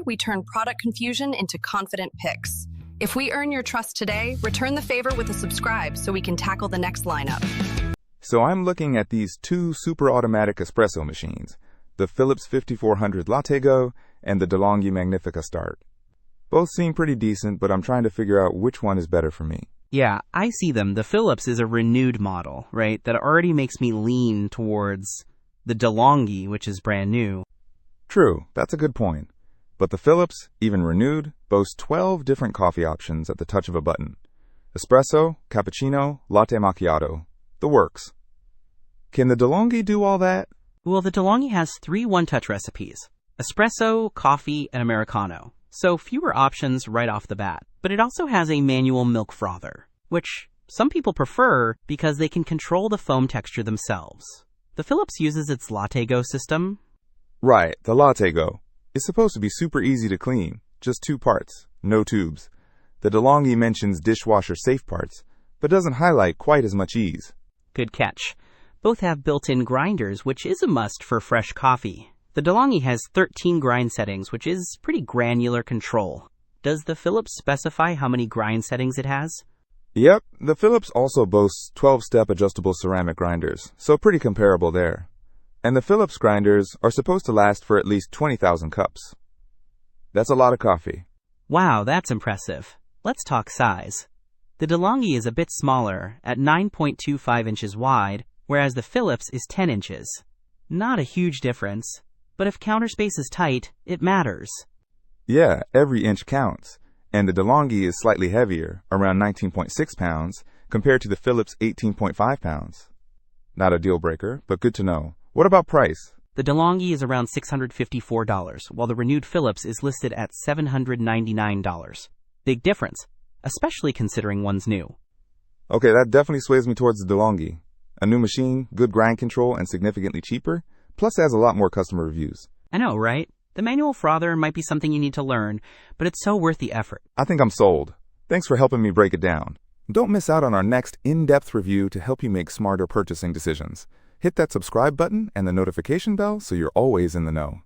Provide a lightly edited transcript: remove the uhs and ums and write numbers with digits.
we turn product confusion into confident picks. If we earn your trust today, return the favor with a subscribe so we can tackle the next lineup. So I'm looking at these two super-automatic espresso machines, the Philips 5400 LatteGo and the De'Longhi Magnifica Start. Both seem pretty decent, but I'm trying to figure out which one is better for me. Yeah, I see them. The Philips is a renewed model, right? That already makes me lean towards the De'Longhi, which is brand new. True, that's a good point. But the Philips, even renewed, boasts 12 different coffee options at the touch of a button. Espresso, cappuccino, latte macchiato. The works. Can the De'Longhi do all that? Well, the De'Longhi has 3 one-touch recipes: espresso, coffee, and Americano. So fewer options right off the bat. But it also has a manual milk frother, which some people prefer because they can control the foam texture themselves. The Philips uses its LatteGo system. Right, the LatteGo. It's supposed to be super easy to clean, just 2 parts, no tubes. The De'Longhi mentions dishwasher-safe parts, but doesn't highlight quite as much ease. Good catch. Both have built-in grinders, which is a must for fresh coffee. The De'Longhi has 13 grind settings, which is pretty granular control. Does the Philips specify how many grind settings it has? Yep, the Philips also boasts 12-step adjustable ceramic grinders, so pretty comparable there. And the Philips grinders are supposed to last for at least 20,000 cups. That's a lot of coffee. Wow, that's impressive. Let's talk size. The De'Longhi is a bit smaller, at 9.25 inches wide, whereas the Philips is 10 inches. Not a huge difference, but if counter space is tight, it matters. Yeah, every inch counts. And the De'Longhi is slightly heavier, around 19.6 pounds, compared to the Philips 18.5 pounds. Not a deal breaker, but good to know. What about price? The De'Longhi is around $654, while the renewed Philips is listed at $799. Big difference, especially considering one's new. Okay, that definitely sways me towards the De'Longhi. A new machine, good grind control, and significantly cheaper, plus has a lot more customer reviews. I know, right? The manual frother might be something you need to learn, but it's so worth the effort. I think I'm sold. Thanks for helping me break it down. Don't miss out on our next in-depth review to help you make smarter purchasing decisions. Hit that subscribe button and the notification bell so you're always in the know.